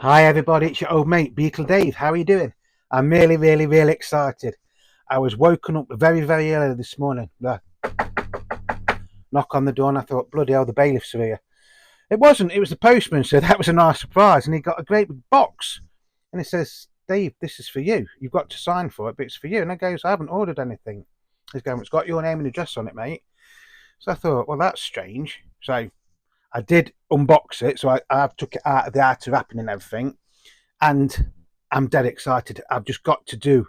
Hi everybody, it's your old mate Beatle Dave. How are you doing? I'm really excited. I was woken up very early this morning. Knock on the door and I thought, bloody hell, the bailiffs are here. It wasn't, it was the postman, so that was a nice surprise. And he got a great big box. And it says, Dave, this is for you. You've got to sign for it, but it's for you. And I goes, I haven't ordered anything. He's going, it's got your name and address on it, mate. So I thought, well, that's strange. So I did unbox it. So I took it out of the outer wrapping and everything. And I'm dead excited. I've just got to do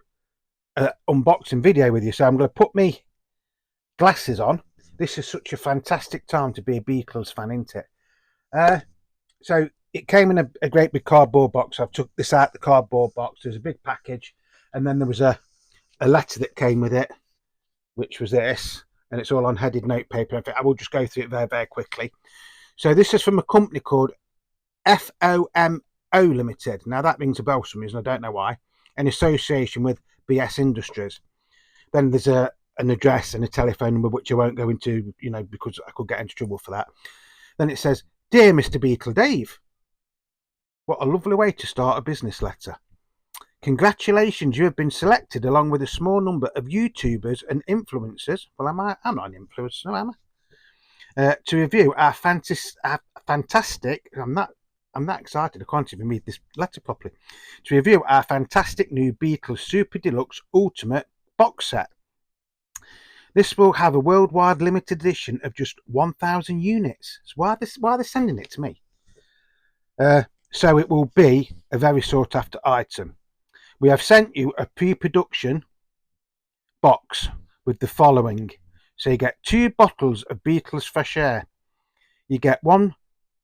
an unboxing video with you. So I'm going to put me glasses on. This is such a fantastic time to be a Beatles fan, isn't it? So it came in a great big cardboard box. I've took this out the cardboard box. There's a big package. And then there was a letter that came with it, which was this. And it's all on headed notepaper. I will just go through it very quickly. So this is from a company called FOMO Limited. Now that rings a bell for some reason, I don't know why. In association with BS Industries. Then there's an address and a telephone number, which I won't go into, because I could get into trouble for that. Then it says, Dear Mr. Beatle Dave, what a lovely way to start a business letter. Congratulations, you have been selected along with a small number of YouTubers and influencers. Well, I'm not an influencer, no, am I? To review our fantastic, I'm that excited, I can't even read this letter properly. To review our fantastic new Beatles Super Deluxe Ultimate box set. This will have a worldwide limited edition of just 1,000 units. So why are they sending it to me? So it will be a very sought after item. We have sent you a pre-production box with the following. So you get 2 bottles of Beatles Fresh Air. You get 1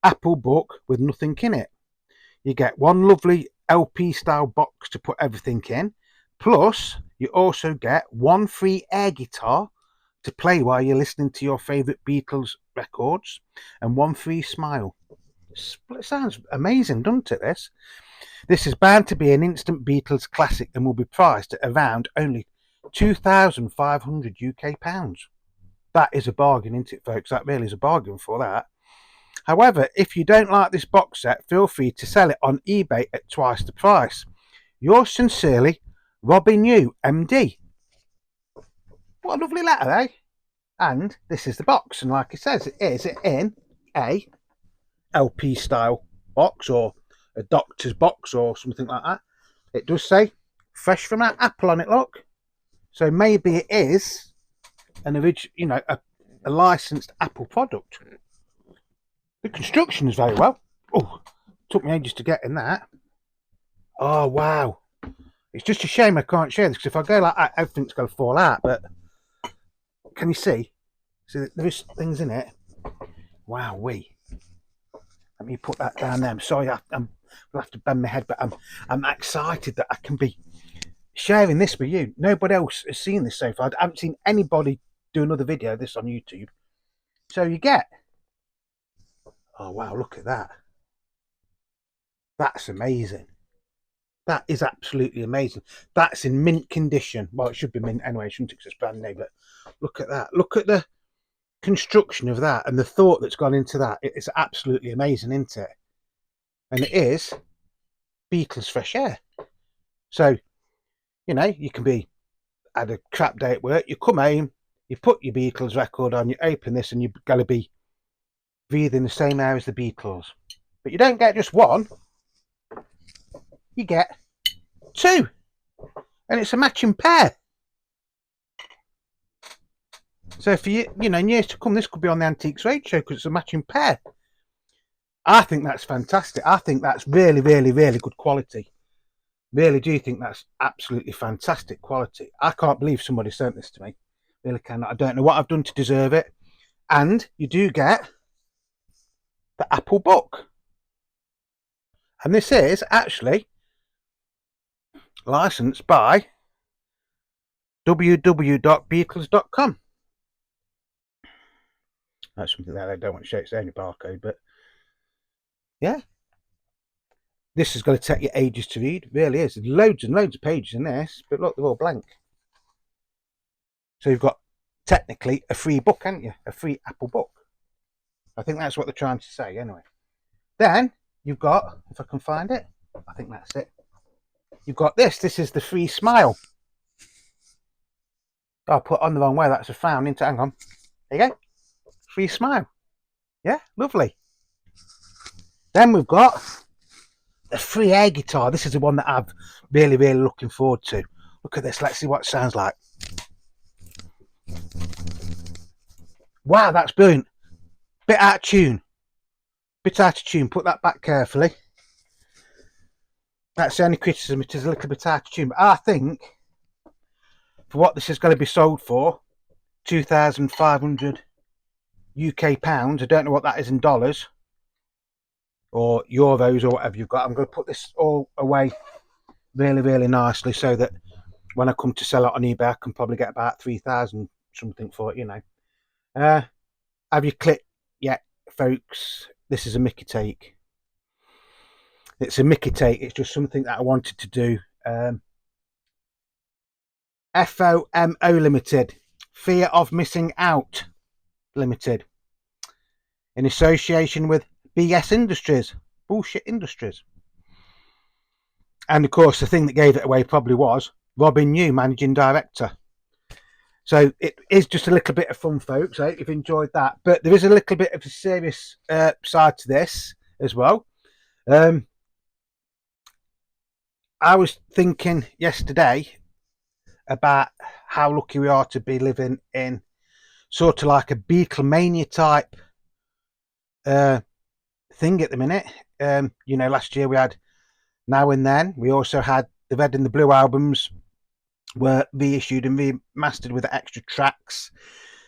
Apple book with nothing in it. You get 1 lovely LP style box to put everything in. Plus, you also get 1 free air guitar to play while you're listening to your favourite Beatles records, and 1 free smile. It sounds amazing, doesn't it, this? This is bound to be an instant Beatles classic and will be priced at around only £2,500 UK pounds. That is a bargain, isn't it, folks? That really is a bargain for that. However, if you don't like this box set, feel free to sell it on eBay at twice the price. Yours sincerely, Robin Yu, MD. What a lovely letter, eh? And this is the box, and like it says, it is in a LP style box or a doctor's box or something like that. It does say fresh from Apple on it, look. So maybe it is an original, a licensed Apple product. The construction is very well. Oh, took me ages to get in that. Oh, wow. It's just a shame I can't share this, because if I go like that, everything's going to fall out. But can you see? See, there's things in it. Wow, Let me put that down there. I'm sorry, I'll have to bend my head, but I'm excited that I can be sharing this with you. Nobody else has seen this so far. I haven't seen anybody do another video of this on YouTube. So you get... Oh, wow, look at that. That's amazing. That is absolutely amazing. That's in mint condition. Well, it should be mint anyway, shouldn't it? Because it's brand new, but look at that. Look at the construction of that and the thought that's gone into that. It's absolutely amazing, isn't it? And it is Beatles Fresh Air. So, you can be had a crap day at work, you come home, you put your Beatles record on, you open this, and you're going to be breathing the same air as the Beatles. But you don't get just one, you get 2. And it's a matching pair. So for you, in years to come, this could be on the Antiques Roadshow because it's a matching pair. I think that's fantastic. I think that's really good quality. Really do think that's absolutely fantastic quality. I can't believe somebody sent this to me. Really cannot. I don't know what I've done to deserve it. And you do get the Apple book. And this is actually licensed by www.beatles.com. That's something that I don't want to show. It's only barcode, but yeah. This is going to take you ages to read. It really is. There's loads and loads of pages in this, but look, they're all blank. So you've got technically a free book, haven't you? A free Apple book. I think that's what they're trying to say anyway. Then you've got, if I can find it, I think that's it. You've got this. This is the free smile. Oh, I put on the wrong way. That's a frown, isn't it? Hang on. There you go. Free smile. Yeah, lovely. Then we've got the free air guitar. This is the one that I'm really, really looking forward to. Look at this. Let's see what it sounds like. Wow, that's brilliant. Bit out of tune. Bit out of tune. Put that back carefully. That's the only criticism. It is a little bit out of tune. But I think for what this is going to be sold for, 2,500 UK pounds. I don't know what that is in dollars or euros or whatever you've got. I'm going to put this all away really, really nicely so that when I come to sell it on eBay, I can probably get about 3,000 something for it, you know. Have you clicked yet, folks? This is a Mickey take. It's a Mickey take. It's just something that I wanted to do. FOMO Limited, Fear of Missing Out Limited, in association with BS Industries, Bullshit Industries. And of course, the thing that gave it away probably was Robin New, Managing Director. So it is just a little bit of fun, folks. I hope you've enjoyed that. But there is a little bit of a serious side to this as well. I was thinking yesterday about how lucky we are to be living in sort of like a Beatlemania type thing at the minute. You know, last year we had Now and Then. We also had the Red and the Blue albums were reissued and remastered with extra tracks.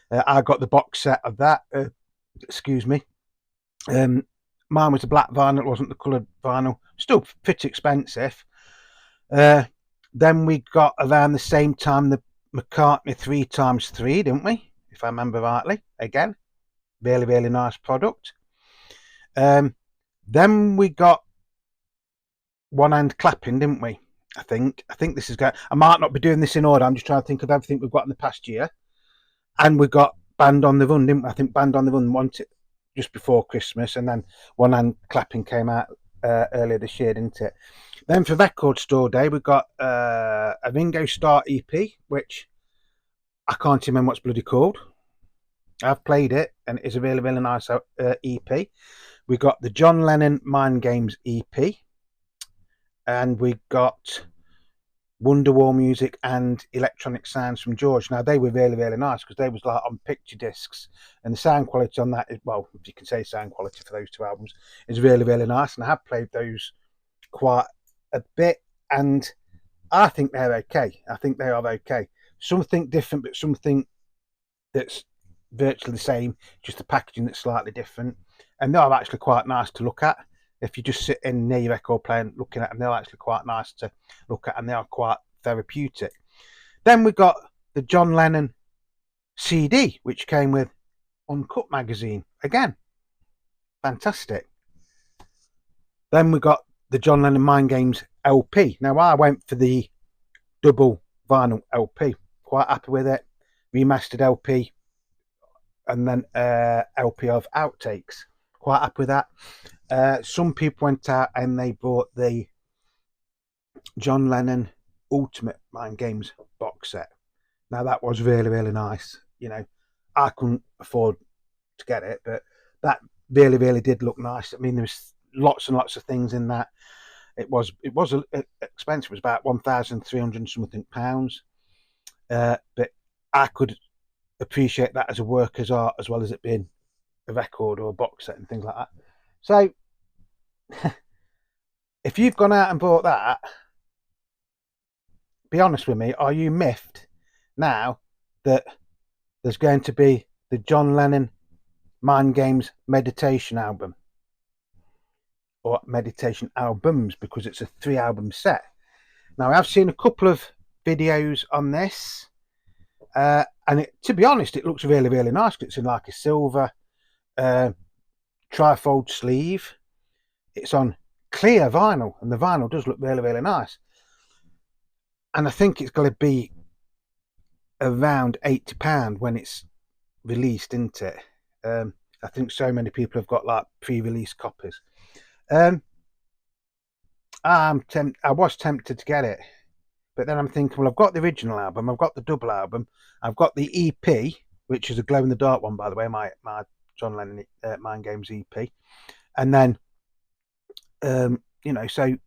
I got the box set of that. Excuse me. Mine was the black vinyl. It wasn't the coloured vinyl. Still pretty expensive. Then we got around the same time the McCartney 3x3, didn't we? If I remember rightly. Again, really, really nice product. Then we got One Hand Clapping, didn't we? I think this is going. I might not be doing this in order. I'm just trying to think of everything we've got in the past year. And we got Band on the Run, didn't we? I think Band on the Run wanted just before Christmas, and then One Hand Clapping came out earlier this year, didn't it? Then for Record Store Day, we got a Ringo Starr EP, which I can't remember what's bloody called. I've played it, and it's a really, really nice EP. We got the John Lennon Mind Games EP. And we got Wonderwall Music and Electronic Sounds from George. Now, they were really, really nice because they was like on picture discs. And the sound quality on that is, well, if you can say sound quality for those two albums, is really, really nice. And I have played those quite a bit. And I think they're okay. I think they are okay. Something different, but something that's virtually the same. Just the packaging that's slightly different. And they are actually quite nice to look at. If you just sit in near your record player and looking at them, they're actually quite nice to look at, and they are quite therapeutic. Then we got the John Lennon CD, which came with Uncut magazine. Again, fantastic. Then we got the John Lennon Mind Games LP. Now, I went for the double vinyl LP. Quite happy with it. Remastered LP, and then LP of outtakes. Quite happy with that. Some people went out and they bought the John Lennon Ultimate Mind Games box set. Now that was really, really nice. You know, I couldn't afford to get it, but that really, really did look nice. I mean, there was lots and lots of things in that. It was expensive. It was about 1,300 something pounds. But I could appreciate that as a worker's art as well as it being a record or a box set and things like that. So if you've gone out and bought that, be honest with me, are you miffed now that there's going to be the John Lennon Mind Games meditation album, or meditation albums, because it's a 3-album set? Now, I've seen a couple of videos on this, and to be honest, it looks really, really nice. It's in like a silver trifold sleeve. It's on clear vinyl, and the vinyl does look really, really nice. And I think it's going to be around £80 when it's released, isn't it? I think so many people have got like pre-release copies. I was tempted to get it, but then I'm thinking, well, I've got the original album, I've got the double album, I've got the EP, which is a glow in the dark one, by the way, my John Lennon Mind Games EP, and then so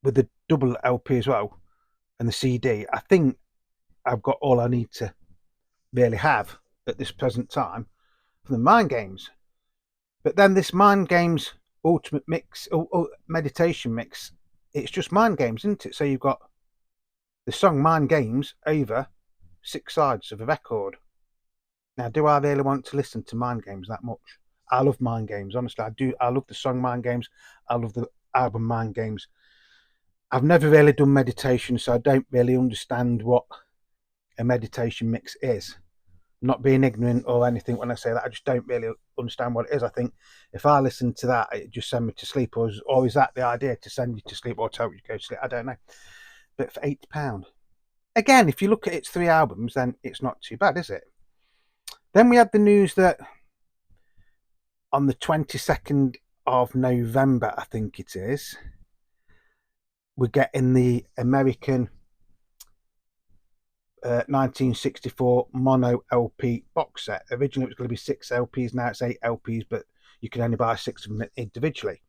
with the double LP as well and the CD, I think I've got all I need to really have at this present time for the Mind Games. But then this Mind Games Ultimate Mix or Meditation Mix, it's just Mind Games, isn't it? So you've got the song Mind Games over 6 sides of a record. Now, do I really want to listen to Mind Games that much? I love Mind Games, honestly. I do. I love the song Mind Games. I love the album Mind Games. I've never really done meditation, so I don't really understand what a meditation mix is. I'm not being ignorant or anything when I say that. I just don't really understand what it is. I think if I listen to that, it just send me to sleep, or is that the idea, to send you to sleep or tell you to go to sleep? I don't know. But for £80, again, if you look at its 3 albums, then it's not too bad, is it? Then we had the news that on the 22nd of November, I think it is, we're getting the American 1964 mono LP box set. Originally it was going to be 6 LPs, now it's 8 LPs, but you can only buy 6 of them individually.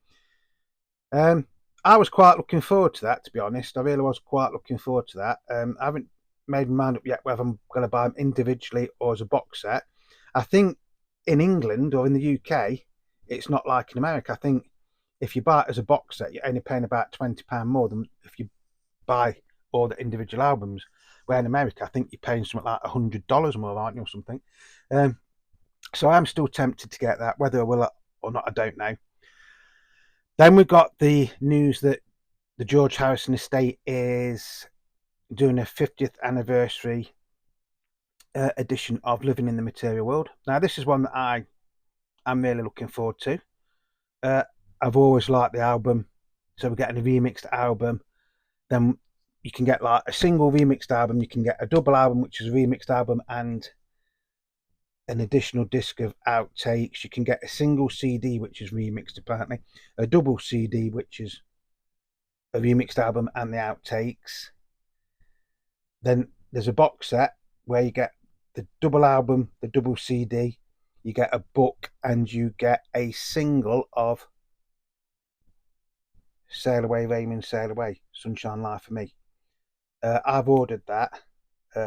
I was quite looking forward to that, to be honest. I really was quite looking forward to that. I haven't made my mind up yet whether I'm going to buy them individually or as a box set. I think in England or in the UK, it's not like in America. I think if you buy it as a box set, you're only paying about £20 more than if you buy all the individual albums. Where in America, I think you're paying something like $100 more, aren't you, or something. So I'm still tempted to get that. Whether I will or not, I don't know. Then we got the news that the George Harrison estate is doing a 50th anniversary edition of Living in the Material World. Now, this is one that I'm really looking forward to. I've always liked the album, so we're getting a remixed album. Then you can get like a single remixed album, you can get a double album, which is a remixed album, and an additional disc of outtakes. You can get a single CD, which is remixed apparently, a double CD, which is a remixed album and the outtakes. Then there's a box set where you get the double album, the double CD, you get a book, and you get a single of Sail Away Raymond, Sail Away, Sunshine Life for Me. I've ordered that.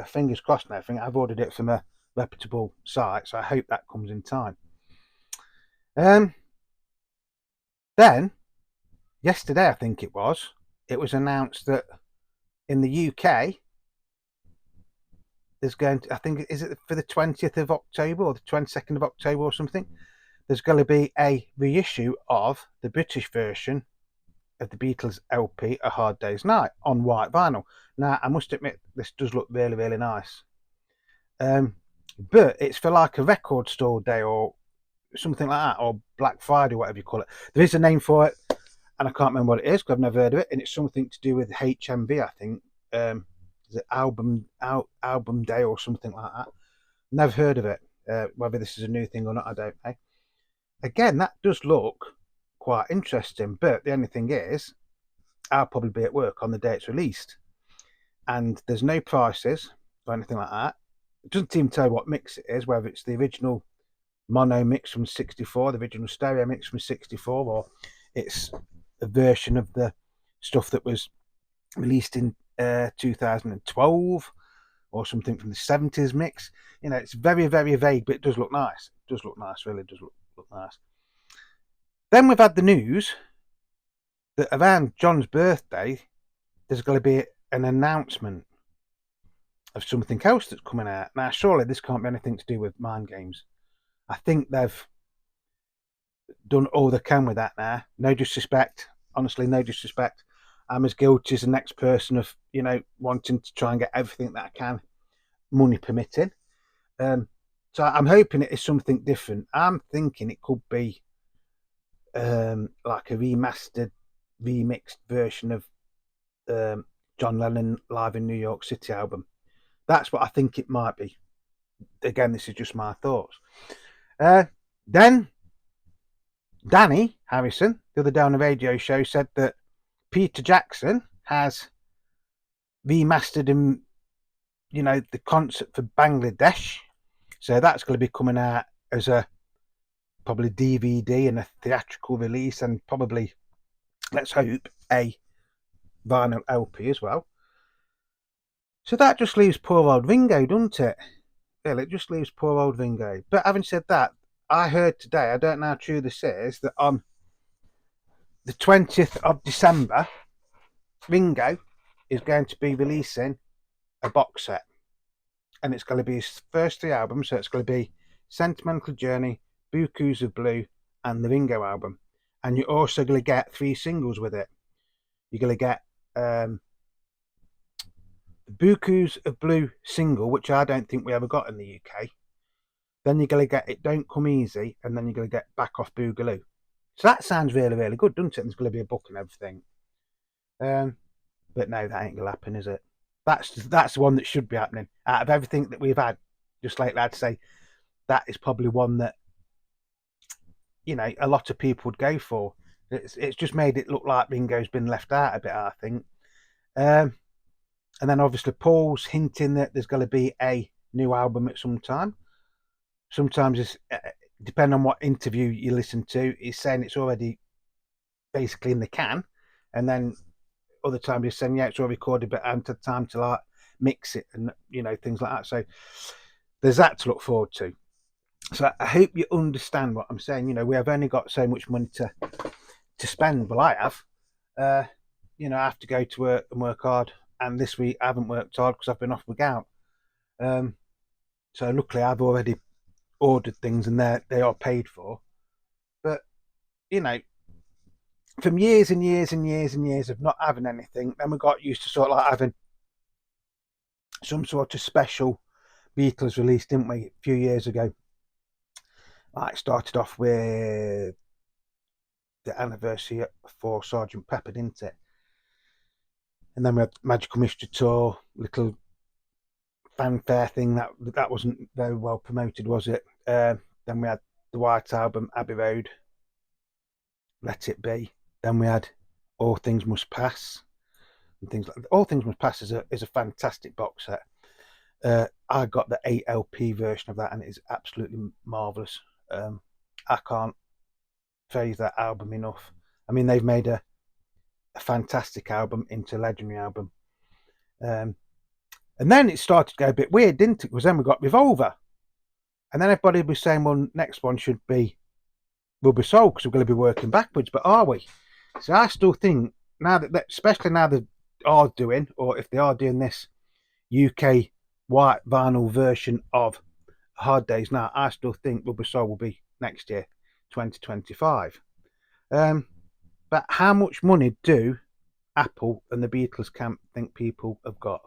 Fingers crossed and everything. I've ordered it from a reputable site, so I hope that comes in time. Then, yesterday I think it was announced that in the UK, there's going to, I think, is it for the 20th of October or the 22nd of October or something? There's going to be a reissue of the British version of the Beatles LP, A Hard Day's Night, on white vinyl. Now, I must admit, this does look really, really nice. But it's for like a record store day or something like that, or Black Friday, whatever you call it. There is a name for it, and I can't remember what it is because I've never heard of it, and it's something to do with HMV, I think. Is it album day or something like that? Never heard of it. Whether this is a new thing or not, I don't know. Again, that does look quite interesting, but the only thing is, I'll probably be at work on the day it's released, and there's no prices or anything like that. It doesn't even tell you what mix it is, whether it's the original mono mix from '64, the original stereo mix from '64, or it's a version of the stuff that was released in 2012 or something from the 70s mix. It's very, very vague, but it does look nice. It does look nice, really does look nice. Then we've had the news that around John's birthday, there's going to be an announcement of something else that's coming out. Now, surely this can't be anything to do with Mind Games. I think they've done all they can with that now. No disrespect. Honestly, no disrespect. I'm as guilty as the next person of, wanting to try and get everything that I can, money permitting. So I'm hoping it is something different. I'm thinking it could be like a remastered, remixed version of John Lennon Live in New York City album. That's what I think it might be. Again, this is just my thoughts. Then Danny Harrison, the other day on the radio show, said that Peter Jackson has remastered him, the concert for Bangladesh. So that's going to be coming out as a probably DVD and a theatrical release, and probably, let's hope, a vinyl LP as well. So that just leaves poor old Ringo, doesn't it? Well, it just leaves poor old Ringo. But having said that, I heard today, I don't know how true this is, that on the 20th of December, Ringo is going to be releasing a box set. And it's going to be his first 3 albums. So it's going to be Sentimental Journey, Bukus of Blue, and the Ringo album. And you're also going to get 3 singles with it. You're going to get the Bukus of Blue single, which I don't think we ever got in the UK. Then you're going to get It Don't Come Easy, and then you're going to get Back Off Boogaloo. So that sounds really, really good, doesn't it? There's going to be a book and everything. But no, that ain't going to happen, is it? That's the one that should be happening. Out of everything that we've had, just like I'd say, that is probably one that, a lot of people would go for. It's just made it look like Ringo's been left out a bit, I think. And then obviously Paul's hinting that there's going to be a new album at some time. Sometimes it's depending on what interview you listen to, he's saying it's already basically in the can, and then other times he's saying it's already recorded, but I haven't had time to like mix it and things like that. So there's that to look forward to. So I hope you understand what I'm saying. We have only got so much money to spend. Well, I have. I have to go to work and work hard, and this week I haven't worked hard because I've been off my gout. So luckily I've already ordered things and they are paid for. But from years and years and years and years of not having anything, then we got used to sort of like having some sort of special Beatles release, didn't we, a few years ago? Like started off with the anniversary for Sergeant Pepper, didn't it? And then we had Magical Mystery Tour, little fanfare thing that wasn't very well promoted, was it? Then we had the White Album, Abbey Road, Let It Be. Then we had All Things Must Pass, and things like that. All Things Must Pass is a fantastic box set. I got the 8 LP version of that, and it is absolutely marvelous. I can't praise that album enough. I mean, they've made a fantastic album into a legendary album. And then it started to go a bit weird, didn't it? Because then we got Revolver. And then everybody was saying, well, next one should be Rubber Soul, because we're going to be working backwards. But are we? So I still think, now that, especially now they are doing, or if they are doing this UK white vinyl version of Hard Days Now, I still think Rubber Soul will be next year, 2025. But how much money do Apple and the Beatles camp think people have got?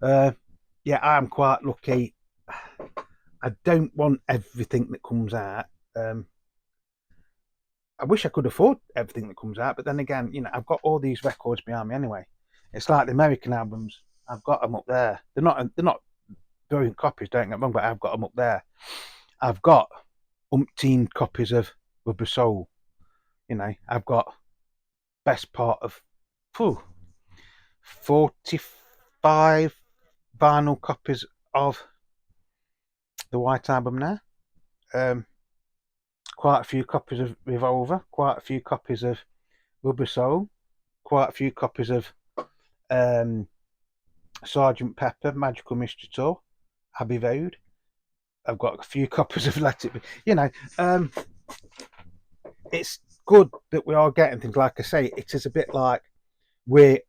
Yeah, I'm quite lucky. I don't want everything that comes out. I wish I could afford everything that comes out, but then again, I've got all these records behind me anyway. It's like the American albums. I've got them up there. They're not brilliant copies, don't get me wrong, but I've got them up there. I've got umpteen copies of Rubber Soul. I've got best part of 45 vinyl copies of the White Album now. Quite a few copies of Revolver, quite a few copies of Rubber Soul, quite a few copies of Sergeant Pepper, Magical Mystery Tour, Abbey Road. I've got a few copies of Let It Be. It's good that we are getting things. Like I say, it is a bit like we're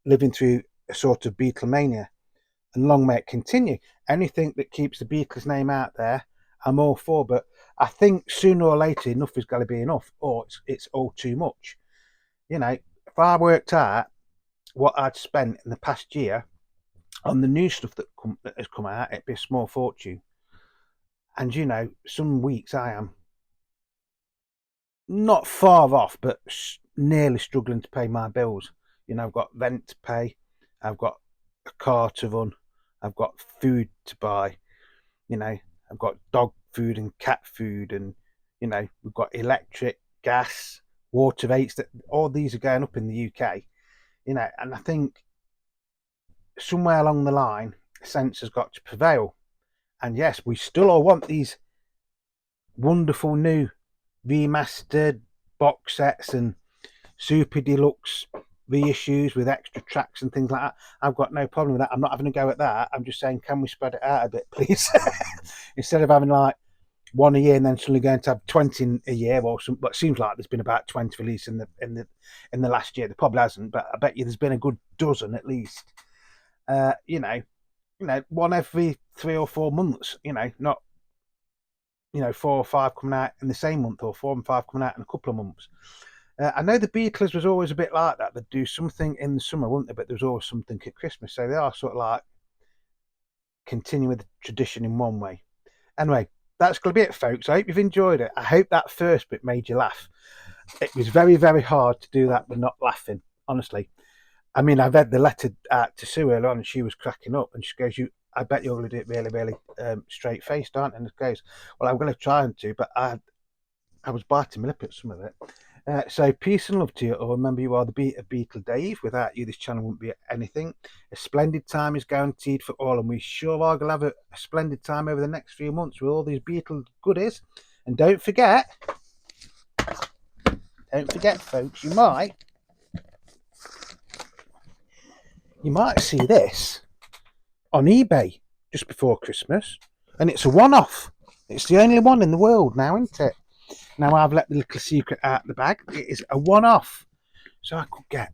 living through a sort of Beatlemania, and long may it continue. Anything that keeps the Beatles name out there, I'm all for. But I think sooner or later, enough is going to be enough, or it's all too much. If I worked out what I'd spent in the past year on the new stuff that has come out, it'd be a small fortune. And some weeks I am not far off, but nearly struggling to pay my bills. I've got rent to pay, I've got a car to run, I've got food to buy, I've got dog food and cat food, and we've got electric, gas, water rates, that all these are going up in the UK, you know, and I think somewhere along the line, sense has got to prevail. And yes, we still all want these wonderful new remastered box sets and super deluxe reissues with extra tracks and things like that. I've got no problem with that. I'm not having a go at that. I'm just saying, can we spread it out a bit, please? Instead of having like one a year and then suddenly going to have 20 a year or something. But it seems like there's been about 20 released in the last year. There probably hasn't, but I bet you there's been a good dozen at least. One every 3 or 4 months. Not 4 or 5 coming out in the same month, or 4 and 5 coming out in a couple of months. I know the Beatles was always a bit like that. They'd do something in the summer, wouldn't they? But there was always something at Christmas. So they are sort of like continuing the tradition in one way. Anyway, that's going to be it, folks. I hope you've enjoyed it. I hope that first bit made you laugh. It was very, very hard to do that but not laughing, honestly. I mean, I read the letter to Sue earlier on, and she was cracking up, and she goes, I bet you're going to do it really, really straight faced, aren't you? And it goes, well, I'm going to try and do, but I was biting my lip at some of it. So peace and love to you all. Remember, you are the Beatle Dave. Without you, this channel wouldn't be anything. A splendid time is guaranteed for all, and we sure are going to have a splendid time over the next few months with all these Beatle goodies. And don't forget, folks, you might see this on eBay just before Christmas, and it's a one-off. It's the only one in the world now, isn't it? Now I've let the little secret out of the bag. It is a one-off, so I could get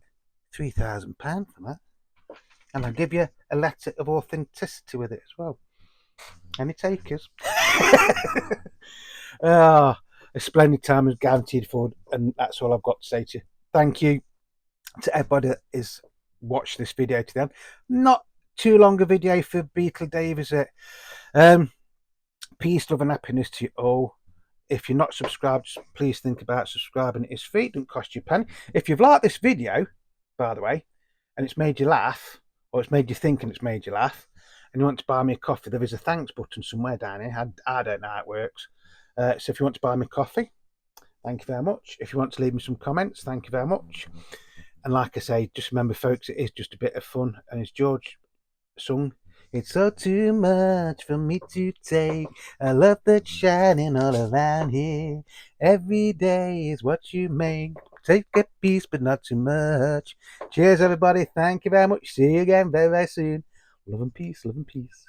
£3,000 for that, and I'll give you a letter of authenticity with it as well. Any takers? A splendid time is guaranteed for, and that's all I've got to say to you. Thank you to everybody that has watched this video to them. Not too long a video for Beatle Dave, is it? Peace, love and happiness to you all. If you're not subscribed, please think about subscribing. It's free, it doesn't cost you a penny. If you've liked this video, by the way, and it's made you laugh, or it's made you think and it's made you laugh, and you want to buy me a coffee, there is a thanks button somewhere down here. I don't know how it works. So if you want to buy me coffee, thank you very much. If you want to leave me some comments, thank you very much. And like I say, just remember, folks, it is just a bit of fun. And as George sung, it's all too much for me to take. I love that's shining all around here. Every day is what you make. Take a piece, but not too much. Cheers, everybody. Thank you very much. See you again very, very soon. Love and peace, love and peace.